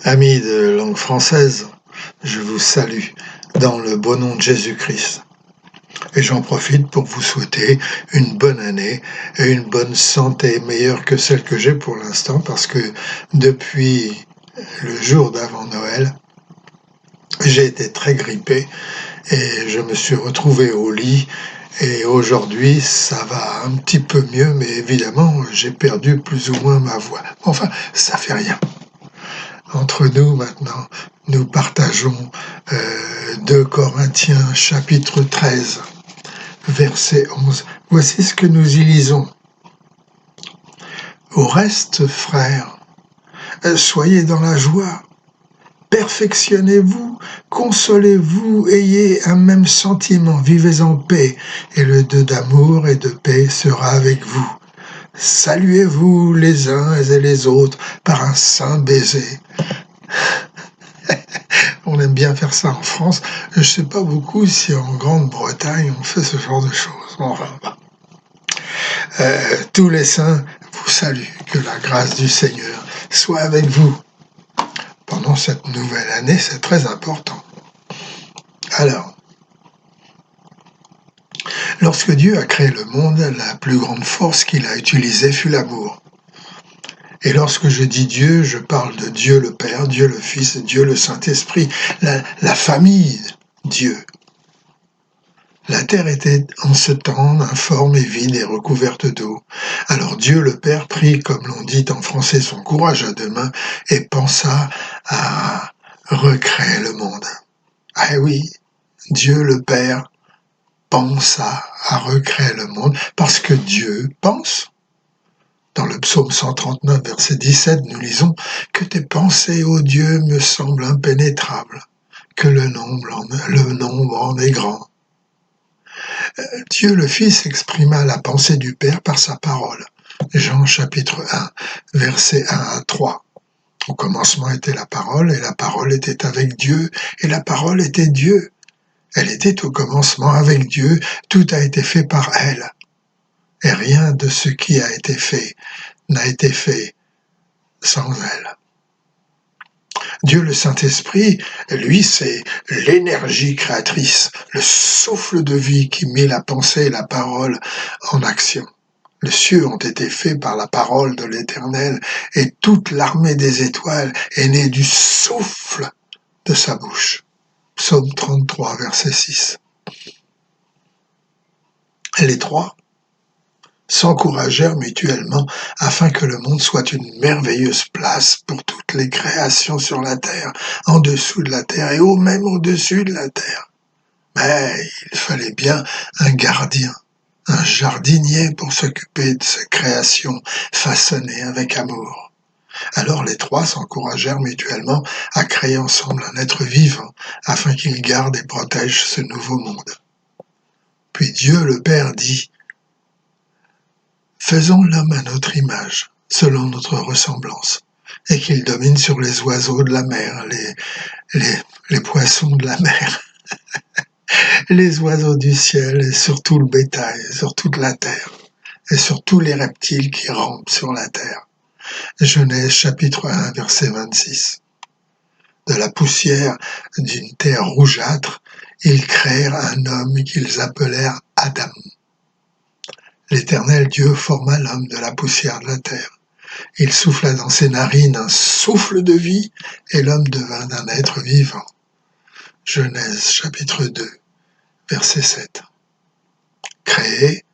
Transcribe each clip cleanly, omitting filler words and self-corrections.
Amis de langue française, je vous salue dans le beau nom de Jésus-Christ. Et j'en profite pour vous souhaiter une bonne année et une bonne santé meilleure que celle que j'ai pour l'instant parce que depuis le jour d'avant Noël, j'ai été très grippé et je me suis retrouvé au lit et aujourd'hui ça va un petit peu mieux mais évidemment j'ai perdu plus ou moins ma voix. Enfin, ça fait rien. Entre nous maintenant, nous partageons 2 Corinthiens chapitre 13, verset 11. Voici ce que nous y lisons. Au reste, frères, soyez dans la joie, perfectionnez-vous, consolez-vous, ayez un même sentiment, vivez en paix, et le Dieu d'amour et de paix sera avec vous. Saluez-vous les uns et les autres par un saint baiser. On aime bien faire ça en France. Je ne sais pas beaucoup si en Grande-Bretagne on fait ce genre de choses. Enfin, tous les saints vous saluent. Que la grâce du Seigneur soit avec vous. Pendant cette nouvelle année, c'est très important. Alors, lorsque Dieu a créé le monde, la plus grande force qu'il a utilisée fut l'amour. Et lorsque je dis Dieu, je parle de Dieu le Père, Dieu le Fils, Dieu le Saint-Esprit, la famille Dieu. La terre était en ce temps informe et vide et recouverte d'eau. Alors Dieu le Père prit, comme l'on dit en français, son courage à deux mains et pensa à recréer le monde. Ah oui, Dieu le Père pensa à recréer le monde parce que Dieu pense. Dans le psaume 139, verset 17, nous lisons « Que tes pensées, ô Dieu, me semblent impénétrables, que le nombre en est grand. » Dieu le Fils exprima la pensée du Père par sa parole. Jean chapitre 1, versets 1 à 3. Au commencement était la parole, et la parole était avec Dieu, et la parole était Dieu. Elle était au commencement avec Dieu, tout a été fait par elle. Et rien de ce qui a été fait n'a été fait sans elle. Dieu le Saint-Esprit, lui, c'est l'énergie créatrice, le souffle de vie qui met la pensée et la parole en action. Les cieux ont été faits par la parole de l'Éternel, et toute l'armée des étoiles est née du souffle de sa bouche. Psaume 33, verset 6. Et les trois s'encouragèrent mutuellement afin que le monde soit une merveilleuse place pour toutes les créations sur la terre, en dessous de la terre et même au-dessus de la terre. Mais il fallait bien un gardien, un jardinier pour s'occuper de ces créations façonnées avec amour. Alors les trois s'encouragèrent mutuellement à créer ensemble un être vivant afin qu'il garde et protège ce nouveau monde. Puis Dieu le Père dit: faisons l'homme à notre image, selon notre ressemblance, et qu'il domine sur les oiseaux de la mer, les poissons de la mer, les oiseaux du ciel, et sur tout le bétail, et sur toute la terre, et sur tous les reptiles qui rampent sur la terre. Genèse chapitre 1, verset 26. De la poussière d'une terre rougeâtre, ils créèrent un homme qu'ils appelèrent Adam. L'Éternel Dieu forma l'homme de la poussière de la terre. Il souffla dans ses narines un souffle de vie, et l'homme devint un être vivant. Genèse chapitre 2, verset 7. Créé,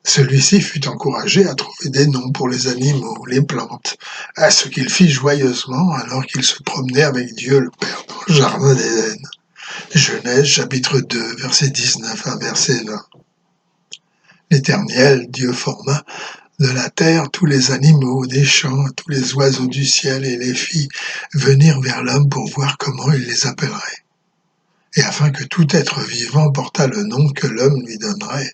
celui-ci fut encouragé à trouver des noms pour les animaux, les plantes, à ce qu'il fit joyeusement alors qu'il se promenait avec Dieu le Père dans le jardin d'Éden. Genèse chapitre 2, verset 19 à verset 20. L'Éternel Dieu forma de la terre tous les animaux des champs, tous les oiseaux du ciel, et les fit venir vers l'homme pour voir comment il les appellerait, et afin que tout être vivant portât le nom que l'homme lui donnerait.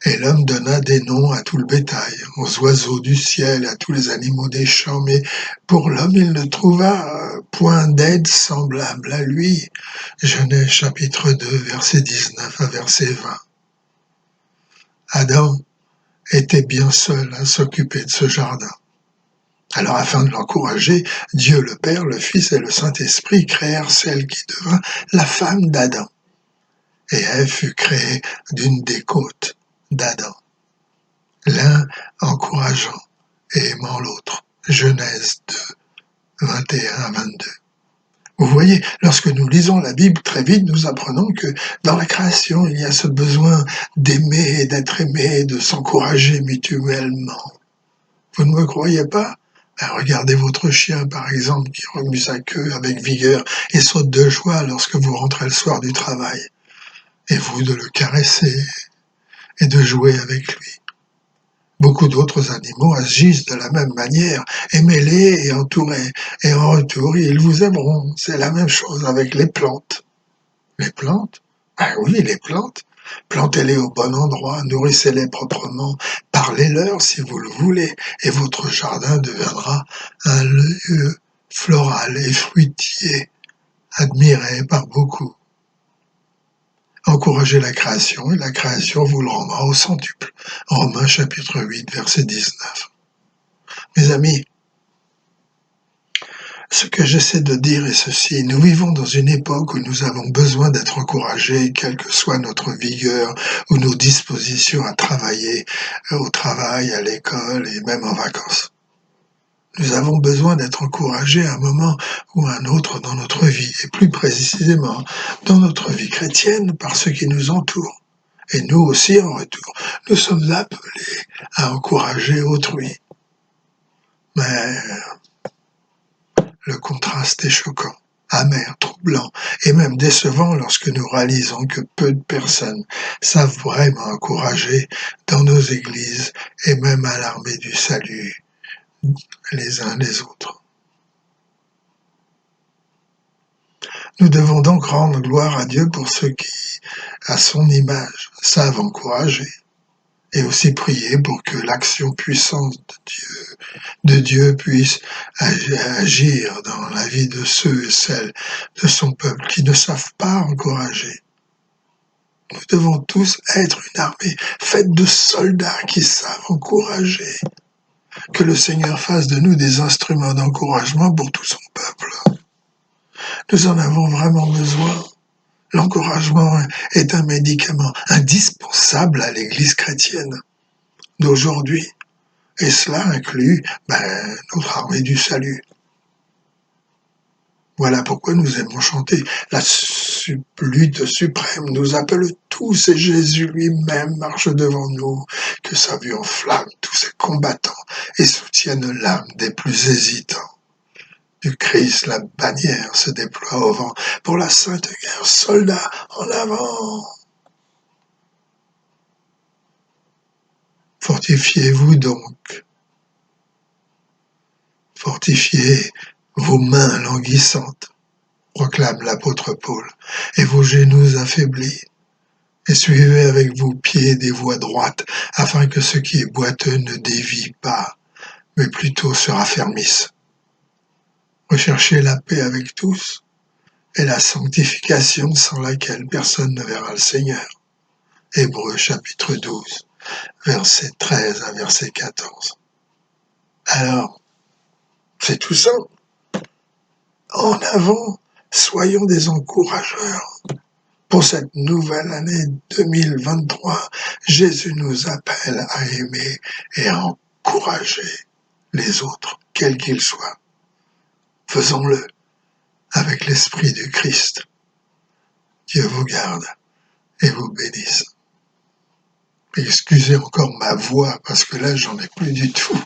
Et l'homme donna des noms à tout le bétail, aux oiseaux du ciel, à tous les animaux des champs, mais pour l'homme il ne trouva point d'aide semblable à lui. Genèse chapitre 2, verset 19 à verset 20. Adam était bien seul à s'occuper de ce jardin. Alors, afin de l'encourager, Dieu le Père, le Fils et le Saint-Esprit créèrent celle qui devint la femme d'Adam. Et Ève fut créée d'une des côtes d'Adam, l'un encourageant et aimant l'autre. Genèse 2, 21 à 22. Vous voyez, lorsque nous lisons la Bible, très vite, nous apprenons que dans la création, il y a ce besoin d'aimer, d'être aimé, de s'encourager mutuellement. Vous ne me croyez pas? Ben, regardez votre chien, par exemple, qui remue sa queue avec vigueur et saute de joie lorsque vous rentrez le soir du travail. Et vous de le caresser et de jouer avec lui. Beaucoup d'autres animaux agissent de la même manière, aimez-les et entourez, et en retour, ils vous aimeront. C'est la même chose avec les plantes. Les plantes? Ah oui, les plantes. Plantez-les au bon endroit, nourrissez-les proprement, parlez-leur si vous le voulez, et votre jardin deviendra un lieu floral et fruitier, admiré par beaucoup. Encouragez la création, et la création vous le rendra au centuple. Romains chapitre 8, verset 19. Mes amis, ce que j'essaie de dire est ceci, nous vivons dans une époque où nous avons besoin d'être encouragés, quelle que soit notre vigueur ou nos dispositions à travailler, au travail, à l'école et même en vacances. Nous avons besoin d'être encouragés à un moment ou à un autre dans notre vie, et plus précisément dans notre vie chrétienne par ceux qui nous entourent. Et nous aussi, en retour, nous sommes appelés à encourager autrui. Mais le contraste est choquant, amer, troublant et même décevant lorsque nous réalisons que peu de personnes savent vraiment encourager dans nos églises et même à l'armée du salut les uns les autres. Nous devons donc rendre gloire à Dieu pour ceux qui, à son image, savent encourager et aussi prier pour que l'action puissante de Dieu puisse agir dans la vie de ceux et celles de son peuple qui ne savent pas encourager. Nous devons tous être une armée faite de soldats qui savent encourager. Que le Seigneur fasse de nous des instruments d'encouragement pour tout son peuple. Nous en avons vraiment besoin. L'encouragement est un médicament indispensable à l'Église chrétienne d'aujourd'hui. Et cela inclut notre armée du salut. Voilà pourquoi nous aimons chanter. La lutte suprême nous appelle tous et Jésus lui-même marche devant nous. Que sa vue enflamme tous ses combattants et soutienne l'âme des plus hésitants. Du Christ, la bannière se déploie au vent. Pour la sainte guerre, soldats en avant. Fortifiez-vous donc. Fortifiez vos mains languissantes, proclame l'apôtre Paul, et vos genoux affaiblis, et suivez avec vos pieds des voies droites, afin que ce qui est boiteux ne dévie pas, mais plutôt se raffermisse. Recherchez la paix avec tous, et la sanctification sans laquelle personne ne verra le Seigneur. Hébreux chapitre 12, verset 13 à verset 14. Alors, c'est tout ça. En avant, soyons des encourageurs. Pour cette nouvelle année 2023, Jésus nous appelle à aimer et à encourager les autres, quels qu'ils soient. Faisons-le avec l'esprit du Christ. Dieu vous garde et vous bénisse. Excusez encore ma voix parce que là, j'en ai plus du tout.